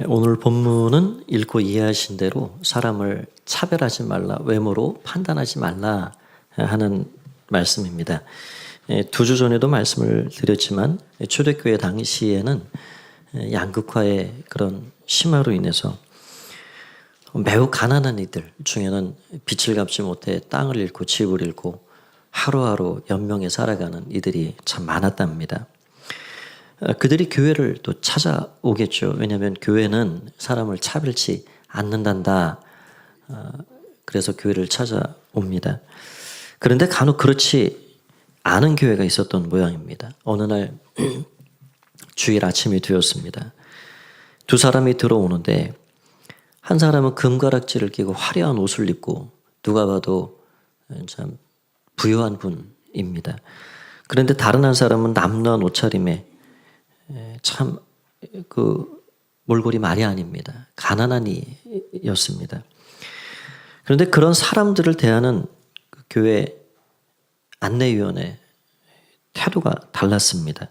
오늘 본문은 읽고 이해하신 대로 사람을 차별하지 말라, 외모로 판단하지 말라 하는 말씀입니다. 두 주 전에도 말씀을 드렸지만 초대교회 당시에는 양극화의 그런 심화로 인해서 매우 가난한 이들 중에는 빚을 갚지 못해 땅을 잃고 집을 잃고 하루하루 연명해 살아가는 이들이 참 많았답니다. 그들이 교회를 또 찾아오겠죠. 왜냐하면 교회는 사람을 차별치 않는단다. 그래서 교회를 찾아옵니다. 그런데 간혹 그렇지 않은 교회가 있었던 모양입니다. 어느 날 주일 아침이 되었습니다. 두 사람이 들어오는데 한 사람은 금가락지를 끼고 화려한 옷을 입고 누가 봐도 참 부유한 분입니다. 그런데 다른 한 사람은 남루한 옷차림에 참 그 몰골이 말이 아닙니다. 가난한 이였습니다. 그런데 그런 사람들을 대하는 그 교회 안내위원회 태도가 달랐습니다.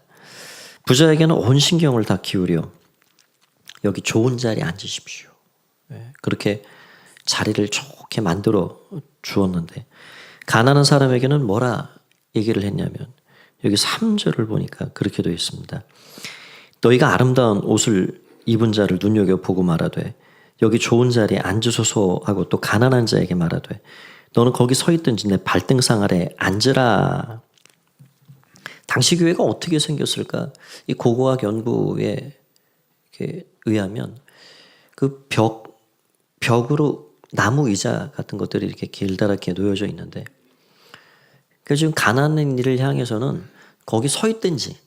부자에게는 온 신경을 다 기울여 여기 좋은 자리에 앉으십시오. 그렇게 자리를 좋게 만들어 주었는데 가난한 사람에게는 뭐라 얘기를 했냐면 여기 3절을 보니까 그렇게 되어 있습니다. 너희가 아름다운 옷을 입은 자를 눈여겨보고 말하되 여기 좋은 자리에 앉으소서 하고 또 가난한 자에게 말하되 너는 거기 서 있든지 내 발등상 아래 앉으라. 당시 교회가 어떻게 생겼을까? 이 고고학 연구에 의하면 그 벽으로 나무 의자 같은 것들이 이렇게 길다랗게 놓여져 있는데 그래서 지금 가난한 이를 향해서는 거기 서 있든지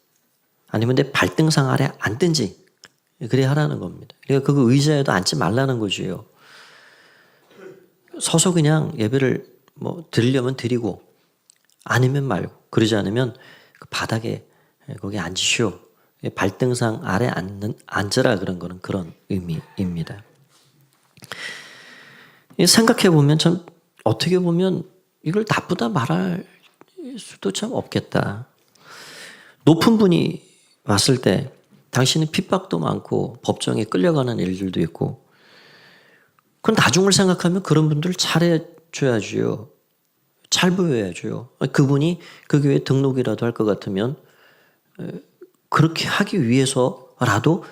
아니면 내 발등상 아래 앉든지 그래야 하라는 겁니다. 그러니까 그 의자에도 앉지 말라는 거지요. 서서 그냥 예배를 드리려면 드리고 아니면 말고 그러지 않으면 그 바닥에 거기 앉으시오. 발등상 아래 앉으라 그런 거는 그런 의미입니다. 생각해 보면 참 어떻게 보면 이걸 나쁘다 말할 수도 참 없겠다. 높은 분이 왔을 때 당신은 핍박도 많고 법정에 끌려가는 일들도 있고 그럼 나중을 생각하면 그런 분들 잘해줘야지요. 잘 보여야죠. 그분이 그 교회 등록이라도 할 것 같으면 그렇게 하기 위해서라도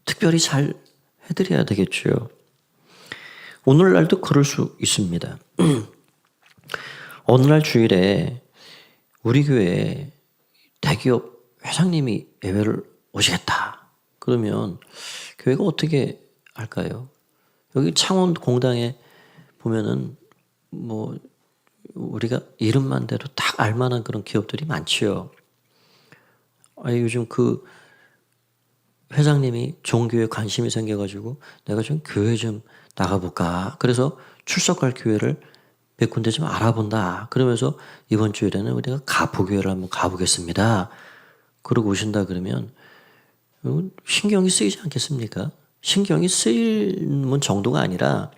특별히 잘 해드려야 되겠죠. 오늘날도 그럴 수 있습니다. 어느 날 주일에 우리 교회에 대기업 회장님이 예배를 오시겠다. 그러면 교회가 어떻게 할까요? 여기 창원 공당에 보면은 우리가 이름만 대도 딱 알만한 그런 기업들이 많지요. 요즘 그 회장님이 종교에 관심이 생겨가지고 내가 좀 교회 좀 나가볼까. 그래서 출석할 교회를 몇 군데 좀 알아본다. 그러면서 이번 주일에는 우리가 가포교회를 한번 가보겠습니다. 그러고 오신다 그러면 신경이 쓰이지 않겠습니까? 신경이 쓰이는 정도가 아니라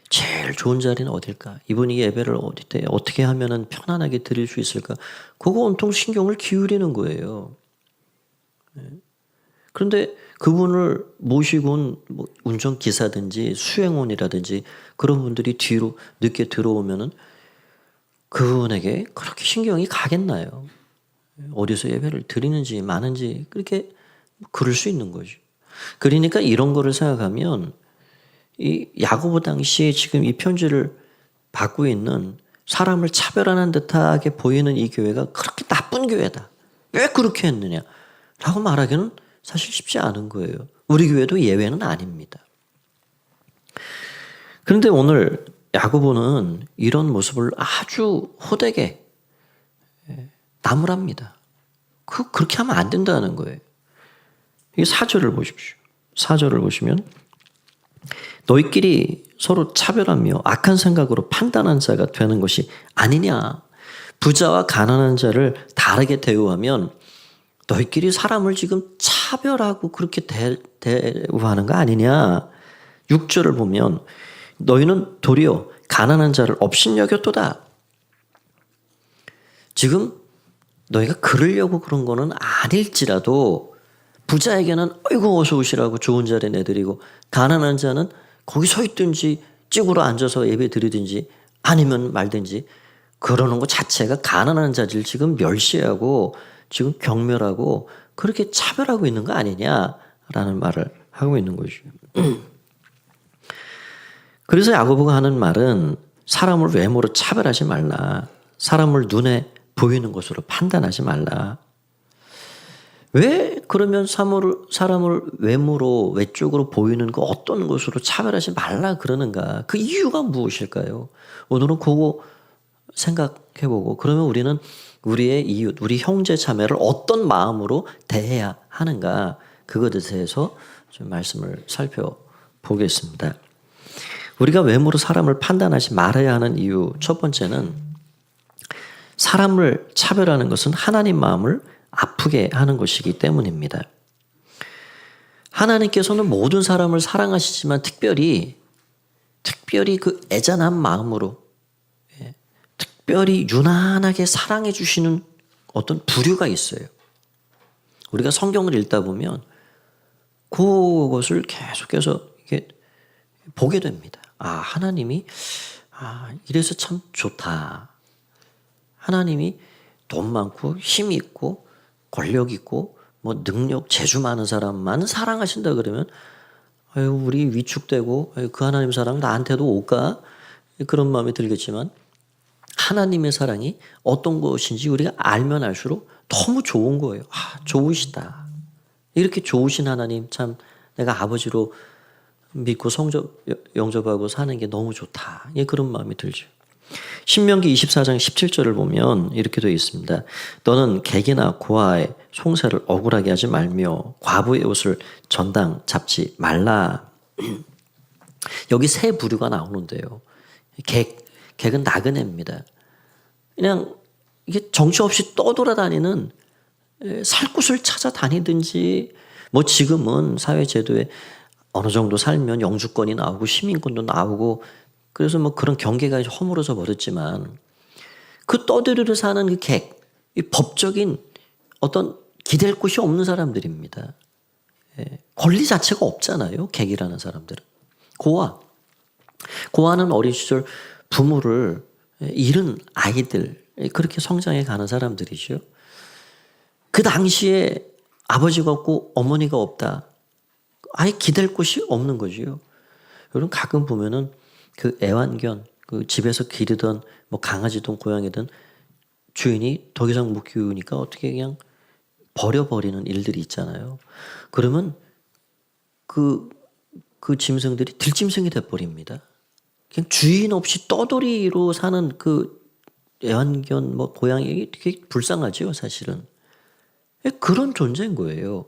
제일 좋은 자리는 어딜까? 이분이 예배를 어디 때 어떻게 하면은 편안하게 드릴 수 있을까? 그거 온통 신경을 기울이는 거예요. 그런데 그분을 모시고 온 운전기사든지 수행원이라든지 그런 분들이 뒤로 늦게 들어오면은 그분에게 그렇게 신경이 가겠나요? 어디서 예배를 드리는지 마는지 그렇게 그럴 수 있는 거죠. 그러니까 이런 거를 생각하면 이 야고보 당시에 지금 이 편지를 받고 있는 사람을 차별하는 듯하게 보이는 이 교회가 그렇게 나쁜 교회다. 왜 그렇게 했느냐? 라고 말하기는 사실 쉽지 않은 거예요. 우리 교회도 예외는 아닙니다. 그런데 오늘 야고보는 이런 모습을 아주 호되게 나무랍니다. 그렇게 하면 안 된다는 거예요. 이 4절을 보십시오. 4절을 보시면 너희끼리 서로 차별하며 악한 생각으로 판단한 자가 되는 것이 아니냐. 부자와 가난한 자를 다르게 대우하면 너희끼리 사람을 지금 차별하고 그렇게 대우하는 거 아니냐. 6절을 보면 너희는 도리어 가난한 자를 업신여겼도다. 지금 너희가 그러려고 그런 거는 아닐지라도 부자에게는 어이구 어서 오시라고 좋은 자리에 내드리고 가난한 자는 거기 서 있든지 찌그러 앉아서 예배 드리든지 아니면 말든지 그러는 것 자체가 가난한 자를 지금 멸시하고 지금 경멸하고 그렇게 차별하고 있는 거 아니냐라는 말을 하고 있는 거죠. 그래서 야고보가 하는 말은 사람을 외모로 차별하지 말라. 사람을 눈에 보이는 것으로 판단하지 말라. 왜 그러면 사람을 외모로 외적으로 보이는 그 어떤 것으로 차별하지 말라 그러는가? 그 이유가 무엇일까요? 오늘은 그거 생각해보고 그러면 우리는 우리의 이웃, 우리 형제 자매를 어떤 마음으로 대해야 하는가? 그것에 대해서 좀 말씀을 살펴보겠습니다. 우리가 외모로 사람을 판단하지 말아야 하는 이유 첫 번째는 사람을 차별하는 것은 하나님 마음을 아프게 하는 것이기 때문입니다. 하나님께서는 모든 사람을 사랑하시지만 특별히 그 애잔한 마음으로 특별히 유난하게 사랑해 주시는 어떤 부류가 있어요. 우리가 성경을 읽다 보면 그것을 계속해서 이렇게 보게 됩니다. 하나님이 이래서 참 좋다. 하나님이 돈 많고 힘 있고 권력 있고 뭐 능력 재주 많은 사람만 사랑하신다 그러면 우리 위축되고 그 하나님 사랑 나한테도 올까? 그런 마음이 들겠지만 하나님의 사랑이 어떤 것인지 우리가 알면 알수록 너무 좋은 거예요. 좋으시다. 이렇게 좋으신 하나님 참 내가 아버지로 믿고 영접하고 사는 게 너무 좋다. 그런 마음이 들죠. 신명기 24장 17절을 보면 이렇게 되어 있습니다. 너는 객이나 고아의 송사를 억울하게 하지 말며 과부의 옷을 전당 잡지 말라. 여기 세 부류가 나오는데요. 객은 나그네입니다. 그냥 이게 정처 없이 떠돌아다니는 살 곳을 찾아다니든지 뭐 지금은 사회제도에 어느 정도 살면 영주권이 나오고 시민권도 나오고 그래서 뭐 그런 경계가 허물어져 버렸지만 그 떠들이로 사는 그 객, 이 법적인 어떤 기댈 곳이 없는 사람들입니다. 권리 자체가 없잖아요. 객이라는 사람들은. 고아는 어린 시절 부모를 잃은 아이들, 그렇게 성장해 가는 사람들이죠. 그 당시에 아버지가 없고 어머니가 없다. 아예 기댈 곳이 없는 거지요. 여러분 가끔 보면은 그 애완견, 그 집에서 기르던 뭐 강아지든 고양이든 주인이 더 이상 못 키우니까 어떻게 그냥 버려버리는 일들이 있잖아요. 그러면 그 짐승들이 들짐승이 돼버립니다. 그냥 주인 없이 떠돌이로 사는 그 애완견, 뭐 고양이 되게 불쌍하죠, 사실은. 그런 존재인 거예요.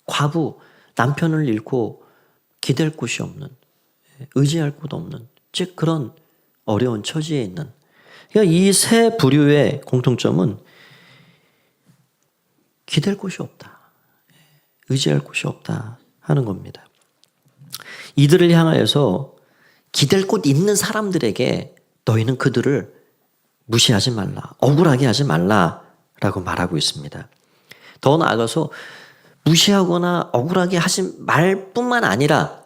과부, 남편을 잃고 기댈 곳이 없는, 의지할 곳 없는, 즉 그런 어려운 처지에 있는. 그러니까 이 세 부류의 공통점은 기댈 곳이 없다, 의지할 곳이 없다 하는 겁니다. 이들을 향하여서 기댈 곳 있는 사람들에게 너희는 그들을 무시하지 말라, 억울하게 하지 말라라고 말하고 있습니다. 더 나아가서 무시하거나 억울하게 하지 말 뿐만 아니라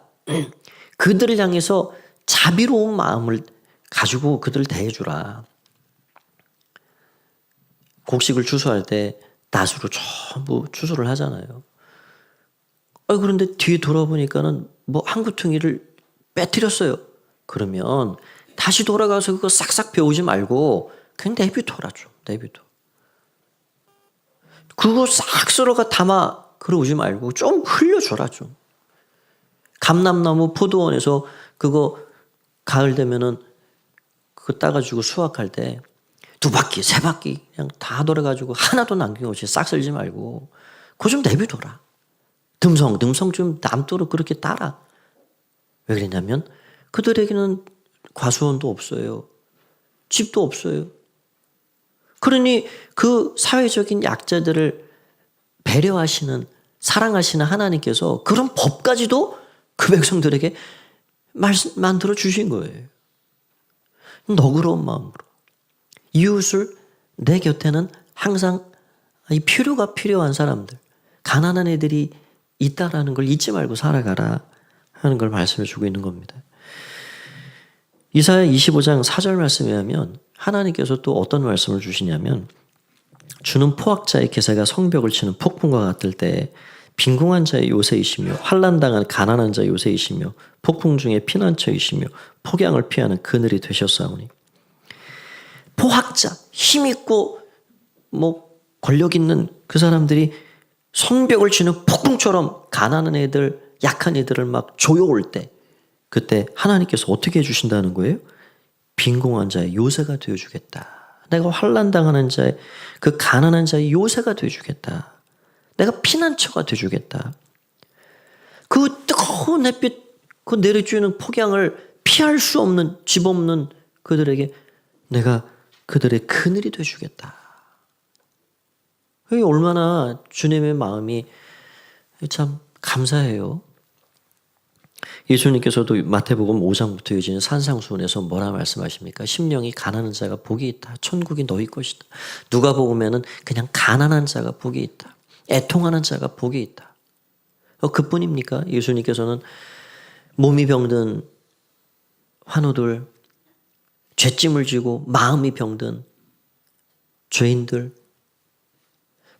그들을 향해서 자비로운 마음을 가지고 그들을 대해주라. 곡식을 추수할 때 낫으로 전부 추수를 하잖아요. 그런데 뒤에 돌아보니까는 뭐 한 구퉁이를 빼뜨렸어요. 그러면 다시 돌아가서 그거 싹싹 베우지 말고 그냥 내비둬라 좀. 내비둬. 그거 싹 쓸어가 담아 그러지 말고 좀 흘려줘라 좀. 감람나무 포도원에서 그거 가을 되면은 그거 따가지고 수확할 때 2바퀴, 3바퀴 그냥 다 돌아가지고 하나도 남김없이 싹 쓸지 말고 그거 좀 내비둬라. 듬성 좀 남도록 그렇게 따라. 왜 그러냐면 그들에게는 과수원도 없어요. 집도 없어요. 그러니 그 사회적인 약자들을 배려하시는, 사랑하시는 하나님께서 그런 법까지도 그 백성들에게 만들어 주신 거예요. 너그러운 마음으로. 이웃을 내 곁에는 항상 이 필요가 필요한 사람들, 가난한 애들이 있다라는 걸 잊지 말고 살아가라 하는 걸 말씀해 주고 있는 겁니다. 이사야 25장 4절 말씀에 하면 하나님께서 또 어떤 말씀을 주시냐면 주는 포악자의 기세가 성벽을 치는 폭풍과 같을 때 빈궁한 자의 요새이시며 환난당한 가난한 자의 요새이시며 폭풍 중에 피난처이시며 폭양을 피하는 그늘이 되셨사오니 포악자, 힘있고 권력 있는 그 사람들이 성벽을 치는 폭풍처럼 가난한 애들, 약한 애들을 막 조여올 때 그때 하나님께서 어떻게 해주신다는 거예요? 빈궁한 자의 요새가 되어주겠다. 내가 환난당하는 자의 그 가난한 자의 요새가 되어주겠다. 내가 피난처가 되어주겠다. 그 뜨거운 햇빛, 그 내려주는 폭양을 피할 수 없는 집 없는 그들에게 내가 그들의 그늘이 되어주겠다. 그게 얼마나 주님의 마음이 참 감사해요. 예수님께서도 마태복음 5장부터 이어지는 산상수훈에서 뭐라 말씀하십니까? 심령이 가난한 자가 복이 있다. 천국이 너희 것이다. 누가복음에는 그냥 가난한 자가 복이 있다. 애통하는 자가 복이 있다. 그뿐입니까? 예수님께서는 몸이 병든 환우들, 죄짐을 지고 마음이 병든 죄인들,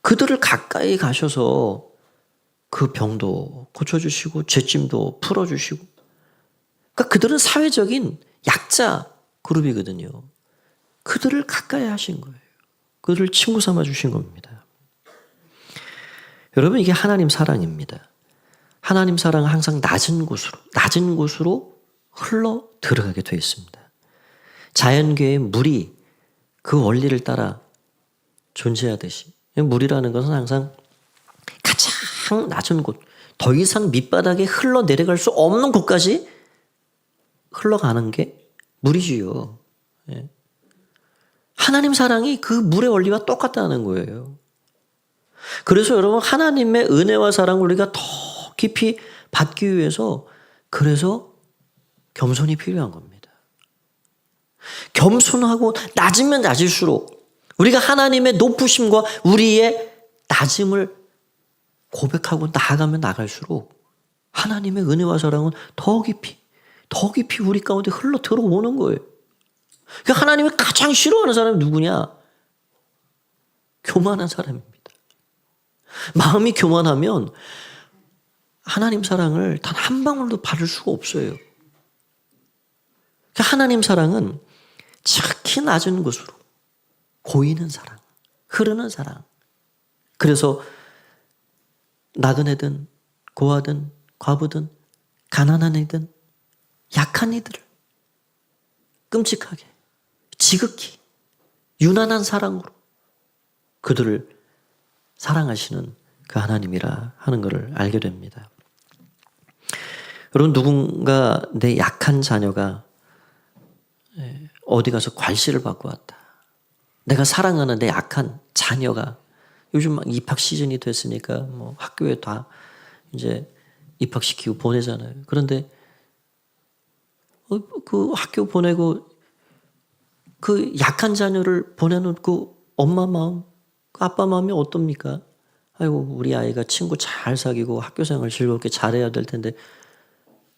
그들을 가까이 가셔서 그 병도 고쳐주시고 죄짐도 풀어주시고, 그러니까 그들은 사회적인 약자 그룹이거든요. 그들을 가까이 하신 거예요. 그들을 친구 삼아 주신 겁니다. 여러분, 이게 하나님 사랑입니다. 하나님 사랑은 항상 낮은 곳으로 흘러 들어가게 되어 있습니다. 자연계의 물이 그 원리를 따라 존재하듯이, 물이라는 것은 항상 가장 낮은 곳, 더 이상 밑바닥에 흘러 내려갈 수 없는 곳까지 흘러가는 게 물이지요. 하나님 사랑이 그 물의 원리와 똑같다는 거예요. 그래서 여러분, 하나님의 은혜와 사랑을 우리가 더 깊이 받기 위해서 그래서 겸손이 필요한 겁니다. 겸손하고 낮으면 낮을수록 우리가 하나님의 높으심과 우리의 낮음을 고백하고 나아가면 나갈수록 하나님의 은혜와 사랑은 더 깊이 우리 가운데 흘러 들어오는 거예요. 그러니까 하나님이 가장 싫어하는 사람이 누구냐? 교만한 사람입니다. 마음이 교만하면 하나님 사랑을 단 한 방울도 받을 수가 없어요. 그러니까 하나님 사랑은 지극히 낮은 곳으로 고이는 사랑, 흐르는 사랑. 그래서 나그네든 고아든 과부든 가난한 이든 약한 이들을 끔찍하게 지극히 유난한 사랑으로 그들을 사랑하시는 그 하나님이라 하는 것을 알게 됩니다. 여러분, 누군가 내 약한 자녀가 어디 가서 괄시를 받고 왔다. 내가 사랑하는 내 약한 자녀가 요즘 막 입학 시즌이 됐으니까 뭐 학교에 다 이제 입학시키고 보내잖아요. 그런데 그 학교 보내고 그 약한 자녀를 보내는 그 엄마 마음, 그 아빠 마음이 어떻습니까? 아이고, 우리 아이가 친구 잘 사귀고 학교 생활 즐겁게 잘해야 될 텐데.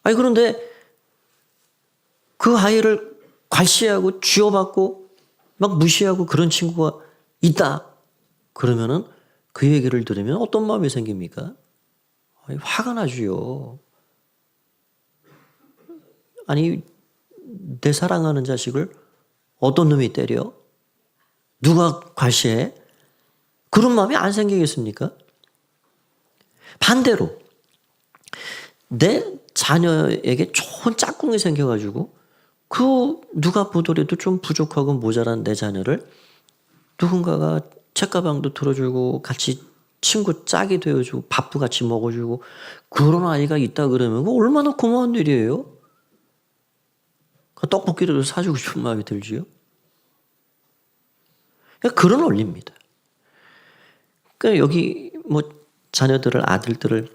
그런데 그 아이를 괄시하고 쥐어받고 막 무시하고 그런 친구가 있다. 그러면은 그 얘기를 들으면 어떤 마음이 생깁니까? 화가 나지요. 아니, 내 사랑하는 자식을 어떤 놈이 때려? 누가 괄시해? 그런 마음이 안 생기겠습니까? 반대로 내 자녀에게 좋은 짝꿍이 생겨가지고 그 누가 보더라도 좀 부족하고 모자란 내 자녀를 누군가가 책가방도 들어주고 같이 친구 짝이 되어주고 밥도 같이 먹어주고 그런 아이가 있다 그러면 그거 얼마나 고마운 일이에요? 떡볶이라도 사주고 싶은 마음이 들지요. 그런 원리입니다. 그러니까 여기 뭐 자녀들을 아들들을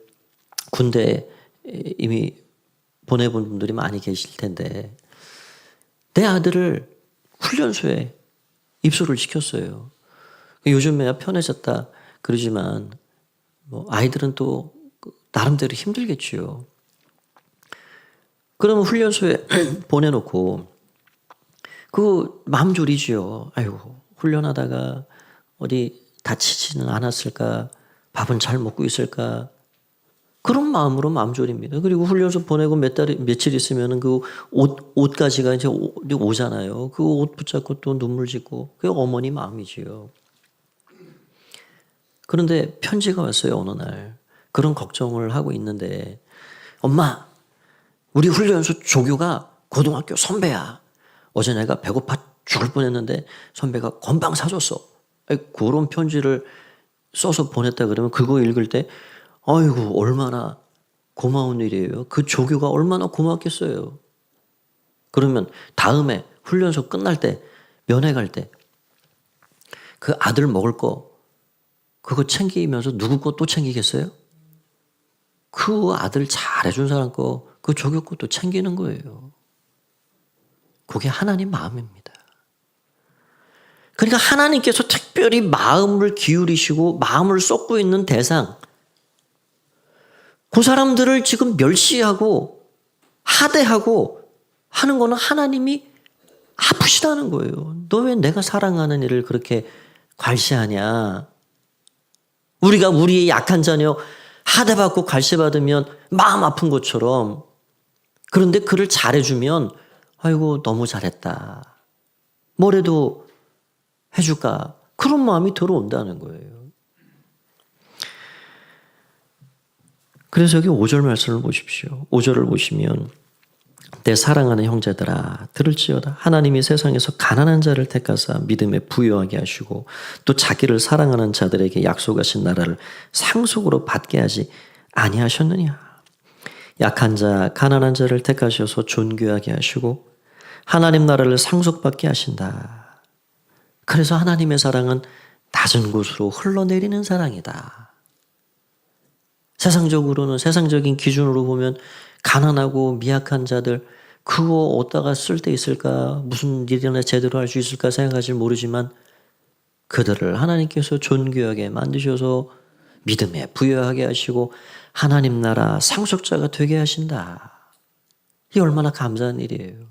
군대에 이미 보내본 분들이 많이 계실 텐데 내 아들을 훈련소에 입소를 시켰어요. 요즘에야 편해졌다 그러지만 뭐 아이들은 또 나름대로 힘들겠지요. 그러면 훈련소에 보내놓고 그 마음 졸이지요. 아이고 훈련하다가 어디 다치지는 않았을까? 밥은 잘 먹고 있을까? 그런 마음으로 마음 졸입니다. 그리고 훈련소 보내고 며칠 있으면은 그 옷가지가 이제 오잖아요. 그 옷 붙잡고 또 눈물 짓고 그게 어머니 마음이지요. 그런데 편지가 왔어요, 어느 날. 그런 걱정을 하고 있는데, 엄마, 우리 훈련소 조교가 고등학교 선배야. 어제 내가 배고파 죽을 뻔했는데 선배가 건빵 사줬어. 그런 편지를 써서 보냈다 그러면 그거 읽을 때, 아이고, 얼마나 고마운 일이에요. 그 조교가 얼마나 고맙겠어요. 그러면 다음에 훈련소 끝날 때, 면회 갈 때, 그 아들 먹을 거, 그거 챙기면서 누구 거 또 챙기겠어요? 그 아들 잘해준 사람 거, 그 조교 것도 챙기는 거예요. 그게 하나님 마음입니다. 그러니까 하나님께서 특별히 마음을 기울이시고 마음을 쏟고 있는 대상, 그 사람들을 지금 멸시하고 하대하고 하는 거는 하나님이 아프시다는 거예요. 너 왜 내가 사랑하는 일을 그렇게 괄시하냐? 우리가 우리의 약한 자녀 하대받고 괄시받으면 마음 아픈 것처럼, 그런데 그를 잘해주면 아이고 너무 잘했다. 뭐래도 해줄까? 그런 마음이 들어온다는 거예요. 그래서 여기 5절 말씀을 보십시오. 5절을 보시면 내 사랑하는 형제들아 들을지어다. 하나님이 세상에서 가난한 자를 택하사 믿음에 부유하게 하시고 또 자기를 사랑하는 자들에게 약속하신 나라를 상속으로 받게 하지 아니하셨느냐. 약한 자 가난한 자를 택하셔서 존귀하게 하시고 하나님 나라를 상속받게 하신다. 그래서 하나님의 사랑은 낮은 곳으로 흘러내리는 사랑이다. 세상적으로는, 세상적인 기준으로 보면 가난하고 미약한 자들 그거 어디다가 쓸 데 있을까, 무슨 일이나 제대로 할 수 있을까 생각하지 모르지만 그들을 하나님께서 존귀하게 만드셔서 믿음에 부여하게 하시고 하나님 나라 상속자가 되게 하신다. 이게 얼마나 감사한 일이에요.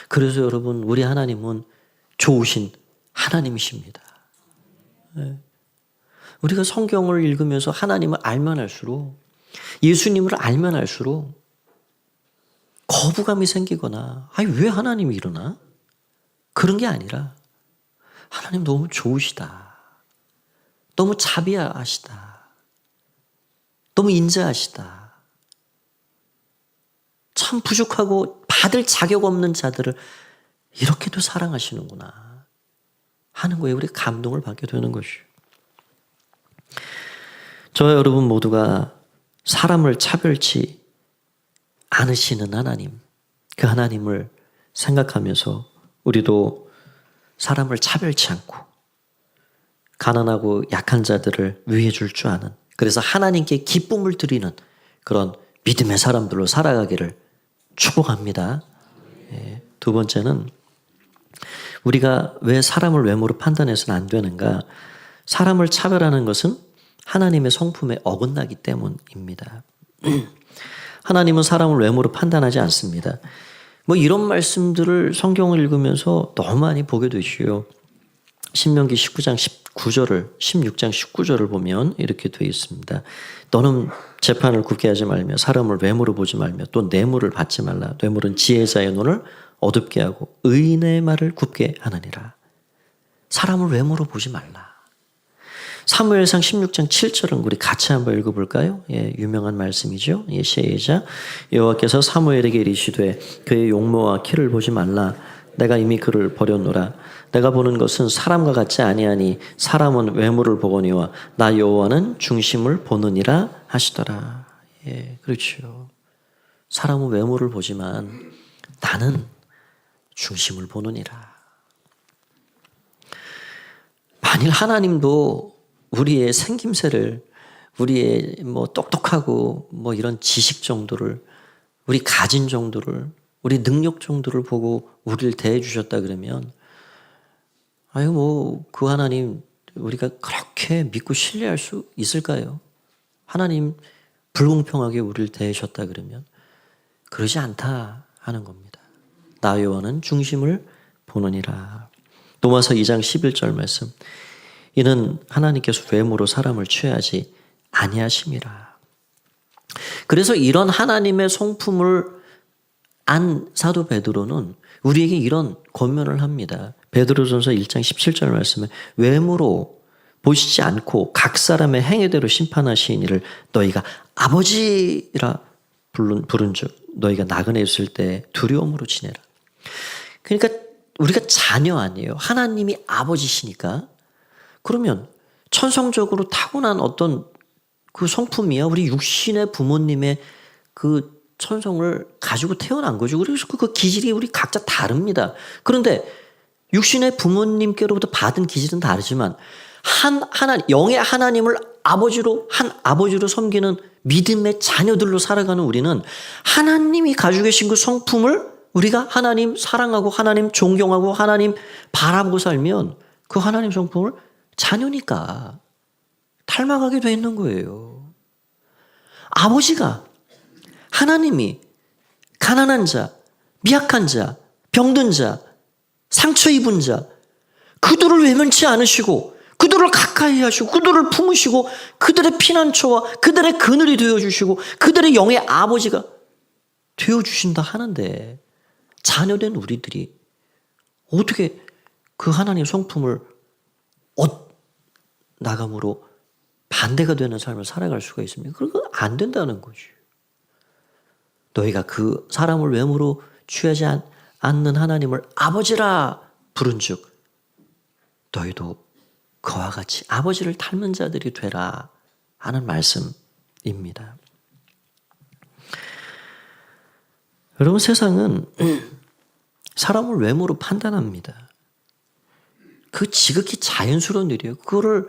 그래서 여러분, 우리 하나님은 좋으신 하나님이십니다. 우리가 성경을 읽으면서 하나님을 알면 알수록, 예수님을 알면 알수록 거부감이 생기거나 아니 왜 하나님이 이러나? 그런 게 아니라 하나님 너무 좋으시다. 너무 자비하시다. 너무 인자하시다. 참 부족하고 받을 자격 없는 자들을 이렇게도 사랑하시는구나 하는 거에 우리 감동을 받게 되는 것이요. 저와 여러분 모두가 사람을 차별치 않으시는 하나님, 그 하나님을 생각하면서 우리도 사람을 차별치 않고 가난하고 약한 자들을 위해 줄 줄 아는, 그래서 하나님께 기쁨을 드리는 그런 믿음의 사람들로 살아가기를 축복합니다. 두 번째는 우리가 왜 사람을 외모로 판단해서는 안 되는가? 사람을 차별하는 것은 하나님의 성품에 어긋나기 때문입니다. 하나님은 사람을 외모로 판단하지 않습니다. 뭐 이런 말씀들을 성경을 읽으면서 너무 많이 보게 되시요. 신명기 19장 19절을 16장 19절을 보면 이렇게 되어 있습니다. 너는 재판을 굳게 하지 말며 사람을 외모로 보지 말며 또 뇌물을 받지 말라. 뇌물은 지혜자의 눈을 어둡게 하고 의인의 말을 굽게 하느니라. 사람을 외모로 보지 말라. 사무엘상 16장 7절은 우리 같이 한번 읽어볼까요? 유명한 말씀이죠. 시작. 여호와께서 사무엘에게 이르시되 그의 용모와 키를 보지 말라. 내가 이미 그를 버렸노라. 내가 보는 것은 사람과 같지 아니하니 사람은 외모를 보거니와 나 여호와는 중심을 보느니라 하시더라. 그렇죠. 사람은 외모를 보지만 나는 중심을 보느니라. 만일 하나님도 우리의 생김새를, 우리의 뭐 똑똑하고 뭐 이런 지식 정도를, 우리 가진 정도를, 우리 능력 정도를 보고 우리를 대해 주셨다 그러면 아유 뭐 그 하나님 우리가 그렇게 믿고 신뢰할 수 있을까요? 하나님 불공평하게 우리를 대하셨다 그러면 그러지 않다 하는 겁니다. 나 여호와는 중심을 보느니라. 로마서 2장 11절 말씀. 이는 하나님께서 외모로 사람을 취하지 아니하심이라. 그래서 이런 하나님의 성품을 안 사도 베드로는 우리에게 이런 권면을 합니다. 베드로전서 1장 17절 말씀에 외모로 보시지 않고 각 사람의 행위대로 심판하시는 이를 너희가 아버지라 부른즉 너희가 나그네 있을 때 두려움으로 지내라. 그러니까 우리가 자녀 아니에요. 하나님이 아버지시니까. 그러면 천성적으로 타고난 어떤 그 성품이야. 우리 육신의 부모님의 그 천성을 가지고 태어난 거죠. 그래서 그 기질이 우리 각자 다릅니다. 그런데 육신의 부모님께로부터 받은 기질은 다르지만 영의 하나님을 아버지로 섬기는 믿음의 자녀들로 살아가는 우리는 하나님이 가지고 계신 그 성품을 우리가 하나님 사랑하고 하나님 존경하고 하나님 바라보고 살면 그 하나님 성품을 자녀니까 닮아가게 돼 있는 거예요. 아버지가 하나님이 가난한 자, 미약한 자, 병든 자, 상처 입은 자 그들을 외면치 않으시고 그들을 가까이 하시고 그들을 품으시고 그들의 피난처와 그들의 그늘이 되어주시고 그들의 영의 아버지가 되어주신다 하는데 자녀된 우리들이 어떻게 그 하나님의 성품을 나감으로 반대가 되는 삶을 살아갈 수가 있습니까? 그거 안 된다는 거죠. 너희가 그 사람을 외모로 취하지 않는 하나님을 아버지라 부른즉 너희도 그와 같이 아버지를 닮은 자들이 되라 하는 말씀입니다. 여러분 세상은 사람을 외모로 판단합니다. 그 지극히 자연스러운 일이에요. 그거를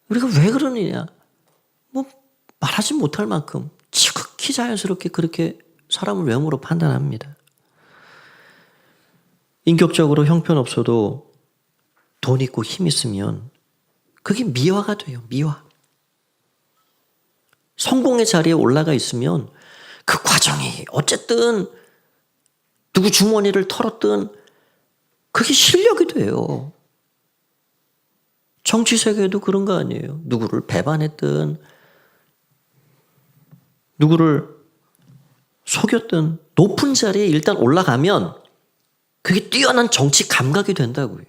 우리가 왜 그러느냐? 말하지 못할 만큼 지극히 자연스럽게 그렇게 사람을 외모로 판단합니다. 인격적으로 형편없어도 돈 있고 힘 있으면 그게 미화가 돼요. 미화. 성공의 자리에 올라가 있으면 그 과정이 어쨌든 누구 주머니를 털었든 그게 실력이 돼요. 정치 세계에도 그런 거 아니에요. 누구를 배반했든 누구를 속였든 높은 자리에 일단 올라가면 그게 뛰어난 정치 감각이 된다고요.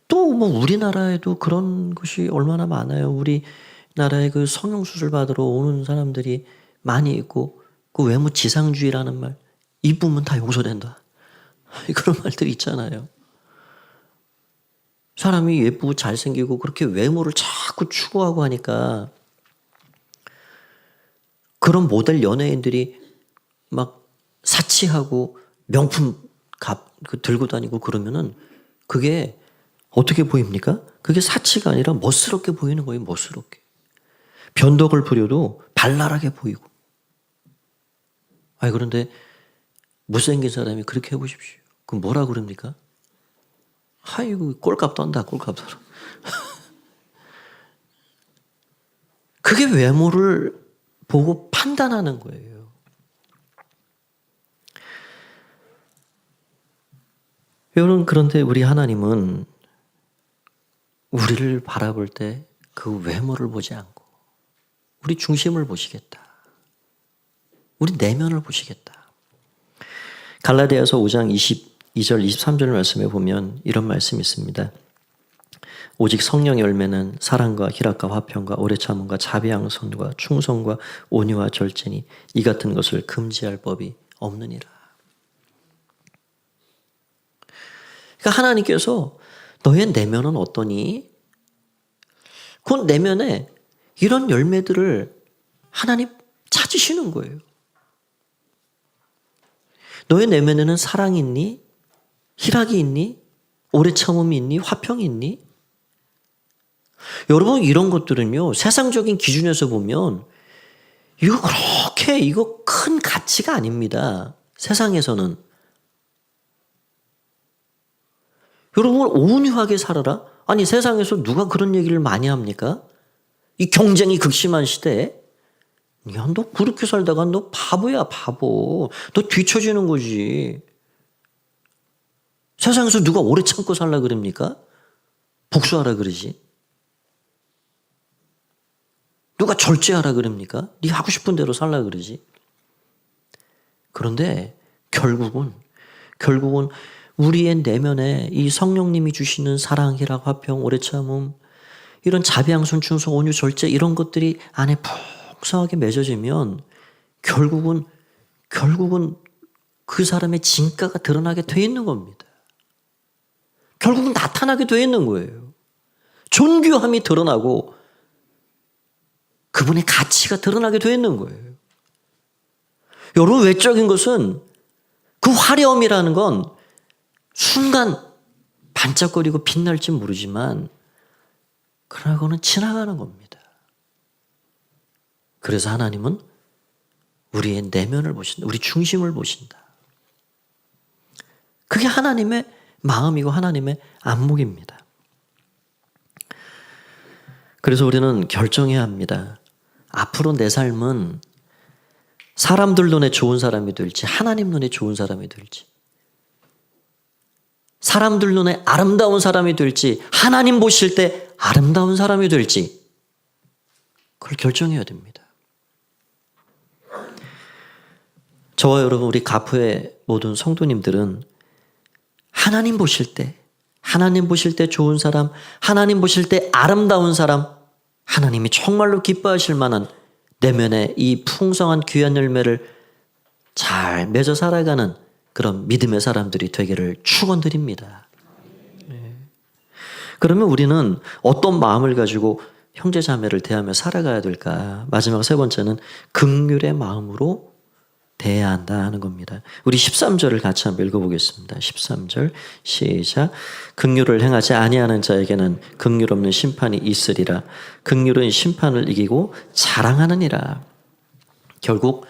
또 우리나라에도 그런 것이 얼마나 많아요. 우리나라에 그 성형수술 받으러 오는 사람들이 많이 있고 그 외모 지상주의라는 말 이쁘면 다 용서된다. 그런 말들이 있잖아요. 사람이 예쁘고 잘생기고 그렇게 외모를 자꾸 추구하고 하니까 그런 모델 연예인들이 막 사치하고 명품 들고 다니고 그러면은 그게 어떻게 보입니까? 그게 사치가 아니라 멋스럽게 보이는 거예요. 멋스럽게. 변덕을 부려도 발랄하게 보이고. 그런데 못생긴 사람이 그렇게 해보십시오. 그럼 뭐라 그럽니까? 아이고 꼴값 떤다. 꼴값 떨어. 그게 외모를 보고 판단하는 거예요. 여러분 그런데 우리 하나님은 우리를 바라볼 때 그 외모를 보지 않고 우리 중심을 보시겠다. 우리 내면을 보시겠다. 갈라디아서 5장 22절 23절 말씀에 보면 이런 말씀이 있습니다. 오직 성령의 열매는 사랑과 희락과 화평과 오래 참음과 자비양선과 충성과 온유와 절제니 이 같은 것을 금지할 법이 없느니라. 그러니까 하나님께서 너의 내면은 어떠니? 그 내면에 이런 열매들을 하나님 찾으시는 거예요. 너의 내면에는 사랑이 있니? 희락이 있니? 오래 참음이 있니? 화평이 있니? 여러분 이런 것들은요 세상적인 기준에서 보면 이거 큰 가치가 아닙니다. 세상에서는. 여러분 온유하게 살아라? 아니 세상에서 누가 그런 얘기를 많이 합니까? 이 경쟁이 극심한 시대에 야, 너 그렇게 살다가 너 바보야 바보. 너 뒤처지는 거지. 세상에서 누가 오래 참고 살라 그럽니까? 복수하라 그러지. 누가 절제하라 그럽니까? 네 하고 싶은 대로 살라 그러지. 그런데 결국은 우리의 내면에 이 성령님이 주시는 사랑, 희락, 화평, 오래 참음, 이런 자비양선, 충성, 온유, 절제 이런 것들이 안에 풍성하게 맺어지면 결국은 그 사람의 진가가 드러나게 돼 있는 겁니다. 결국은 나타나게 돼 있는 거예요. 존귀함이 드러나고 그분의 가치가 드러나게 돼 있는 거예요. 여러분, 외적인 것은 그 화려함이라는 건 순간 반짝거리고 빛날지 모르지만 그러나 그거는 지나가는 겁니다. 그래서 하나님은 우리의 내면을 보신다. 우리 중심을 보신다. 그게 하나님의 마음이고 하나님의 안목입니다. 그래서 우리는 결정해야 합니다. 앞으로 내 삶은 사람들 눈에 좋은 사람이 될지 하나님 눈에 좋은 사람이 될지, 사람들 눈에 아름다운 사람이 될지 하나님 보실 때 아름다운 사람이 될지 그걸 결정해야 됩니다. 저와 여러분, 우리 가프의 모든 성도님들은 하나님 보실 때 좋은 사람, 하나님 보실 때 아름다운 사람, 하나님이 정말로 기뻐하실 만한 내면의 이 풍성한 귀한 열매를 잘 맺어 살아가는 그런 믿음의 사람들이 되기를 축원드립니다. 그러면 우리는 어떤 마음을 가지고 형제 자매를 대하며 살아가야 될까? 마지막 세 번째는 긍휼의 마음으로 대해야 한다 하는 겁니다. 우리 13절을 같이 한번 읽어보겠습니다. 13절 시작. 긍휼을 행하지 아니하는 자에게는 긍휼 없는 심판이 있으리라. 긍휼은 심판을 이기고 자랑하느니라. 결국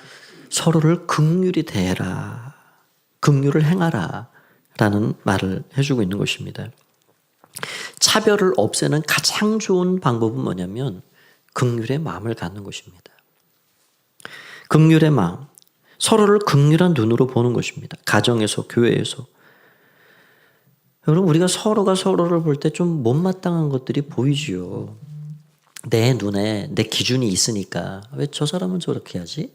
서로를 긍휼히 대해라, 긍휼을 행하라 라는 말을 해주고 있는 것입니다. 차별을 없애는 가장 좋은 방법은 뭐냐면 긍휼의 마음을 갖는 것입니다. 긍휼의 마음, 서로를 긍휼한 눈으로 보는 것입니다. 가정에서, 교회에서. 여러분, 우리가 서로가 서로를 볼 때 좀 못마땅한 것들이 보이지요. 내 눈에 내 기준이 있으니까 왜 저 사람은 저렇게 하지?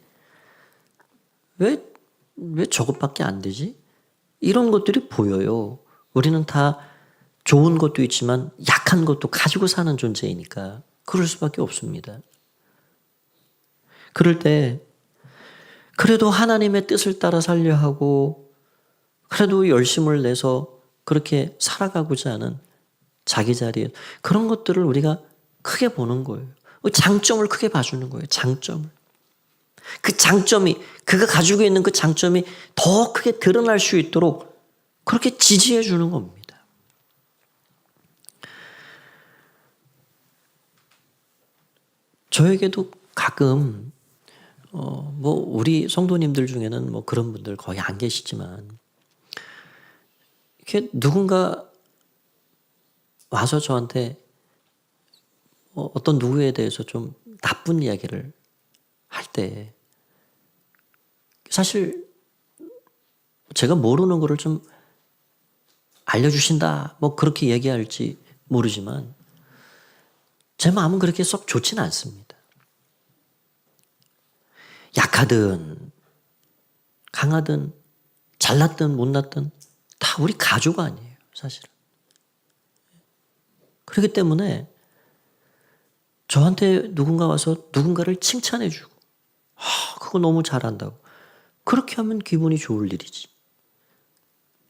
왜 저것밖에 안 되지? 이런 것들이 보여요. 우리는 다 좋은 것도 있지만 약한 것도 가지고 사는 존재이니까 그럴 수밖에 없습니다. 그럴 때 그래도 하나님의 뜻을 따라 살려 하고 그래도 열심을 내서 그렇게 살아가고자 하는 자기 자리에 그런 것들을 우리가 크게 보는 거예요. 장점을 크게 봐주는 거예요. 장점을. 그 장점이, 그가 가지고 있는 그 장점이 더 크게 드러날 수 있도록 그렇게 지지해 주는 겁니다. 저에게도 가끔 우리 성도님들 중에는 그런 분들 거의 안 계시지만 이렇게 누군가 와서 저한테 어떤 누구에 대해서 좀 나쁜 이야기를 할 때 사실 제가 모르는 거를 좀 알려주신다 그렇게 얘기할지 모르지만 제 마음은 그렇게 썩 좋지는 않습니다. 약하든 강하든 잘났든 못났든 다 우리 가족 아니에요, 사실은. 그렇기 때문에 저한테 누군가 와서 누군가를 칭찬해 주고 그거 너무 잘한다고 그렇게 하면 기분이 좋을 일이지.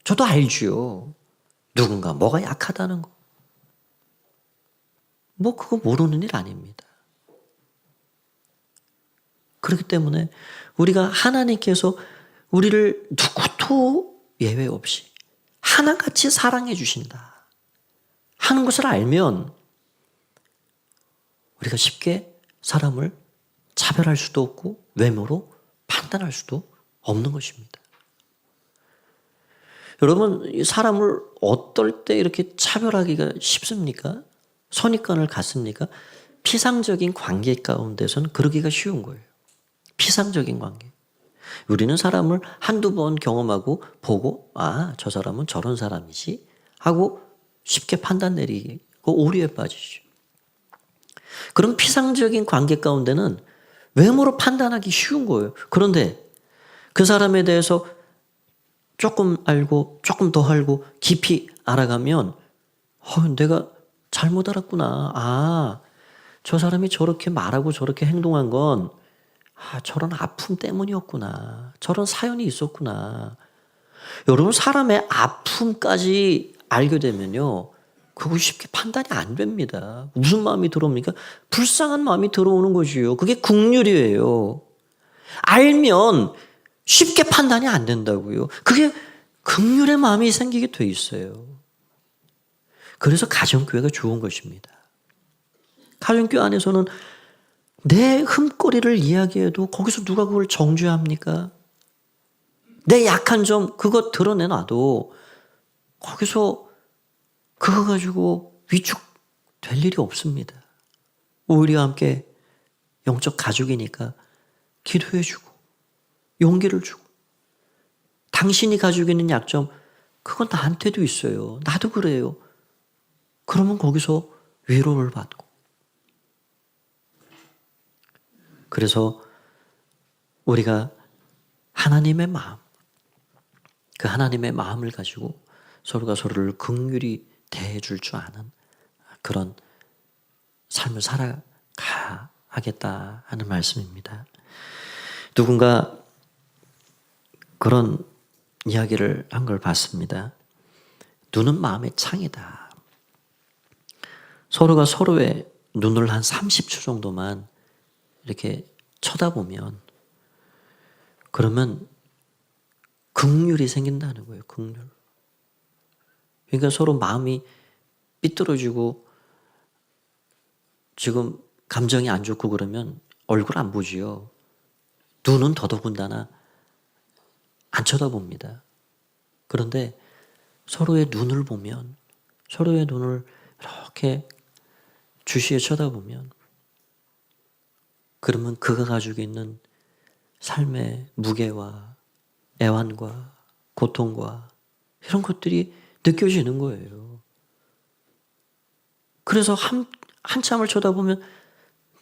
저도 알지요. 누군가 뭐가 약하다는 거. 그거 모르는 일 아닙니다. 그렇기 때문에 우리가 하나님께서 우리를 누구도 예외 없이 하나같이 사랑해 주신다 하는 것을 알면 우리가 쉽게 사람을 차별할 수도 없고 외모로 판단할 수도 없는 것입니다. 여러분, 이 사람을 어떨 때 이렇게 차별하기가 쉽습니까? 선입관을 갖습니까? 피상적인 관계 가운데서는 그러기가 쉬운 거예요. 피상적인 관계. 우리는 사람을 한두 번 경험하고 보고 아, 저 사람은 저런 사람이지 하고 쉽게 판단 내리고 오류에 빠지죠. 그런 피상적인 관계 가운데는 외모로 판단하기 쉬운 거예요. 그런데 그 사람에 대해서 조금 알고 조금 더 알고 깊이 알아가면 내가 잘못 알았구나. 아, 저 사람이 저렇게 말하고 저렇게 행동한 건 저런 아픔 때문이었구나. 저런 사연이 있었구나. 여러분, 사람의 아픔까지 알게 되면요, 그거 쉽게 판단이 안 됩니다. 무슨 마음이 들어옵니까? 불쌍한 마음이 들어오는 것이요. 그게 긍휼이에요. 알면 쉽게 판단이 안 된다고요. 그게 긍휼의 마음이 생기게 돼 있어요. 그래서 가정교회가 좋은 것입니다. 가정교회 안에서는 내 흠거리를 이야기해도 거기서 누가 그걸 정죄합니까? 내 약한 점 그거 드러내놔도 거기서 그거 가지고 위축될 일이 없습니다. 우리와 함께 영적 가족이니까 기도해주고 용기를 주고 당신이 가지고 있는 약점 그건 나한테도 있어요. 나도 그래요. 그러면 거기서 위로를 받고 그래서 우리가 하나님의 마음 그 하나님의 마음을 가지고 서로가 서로를 긍휼히 대해줄 줄 아는 그런 삶을 살아가 하겠다 하는 말씀입니다. 누군가 그런 이야기를 한 걸 봤습니다. 눈은 마음의 창이다. 서로가 서로의 눈을 한 30초 정도만 이렇게 쳐다보면 그러면 긍휼이 생긴다는 거예요. 긍휼. 그러니까 서로 마음이 삐뚤어지고 지금 감정이 안 좋고 그러면 얼굴 안 보지요. 눈은 더더군다나 안 쳐다봅니다. 그런데 서로의 눈을 보면 서로의 눈을 이렇게 주시해 쳐다보면 그러면 그가 가지고 있는 삶의 무게와 애환과 고통과 이런 것들이 느껴지는 거예요. 그래서 한참을 쳐다보면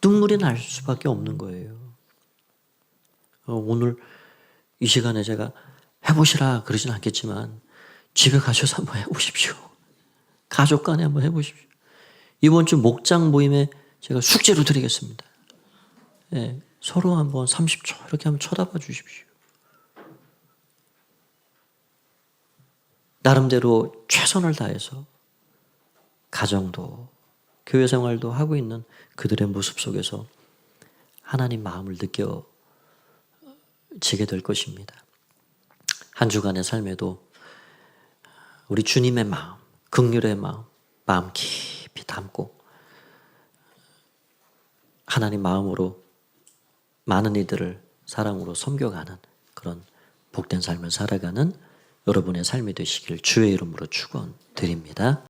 눈물이 날 수밖에 없는 거예요. 오늘 이 시간에 제가 해보시라 그러진 않겠지만 집에 가셔서 한번 해보십시오. 가족 간에 한번 해보십시오. 이번 주 목장 모임에 제가 숙제로 드리겠습니다. 네, 서로 한번 30초 이렇게 한번 쳐다봐 주십시오. 나름대로 최선을 다해서 가정도 교회 생활도 하고 있는 그들의 모습 속에서 하나님 마음을 느껴지게 될 것입니다. 한 주간의 삶에도 우리 주님의 마음, 긍휼의 마음 깊이 담고 하나님 마음으로 많은 이들을 사랑으로 섬겨가는 그런 복된 삶을 살아가는 여러분의 삶이 되시길 주의 이름으로 축원드립니다.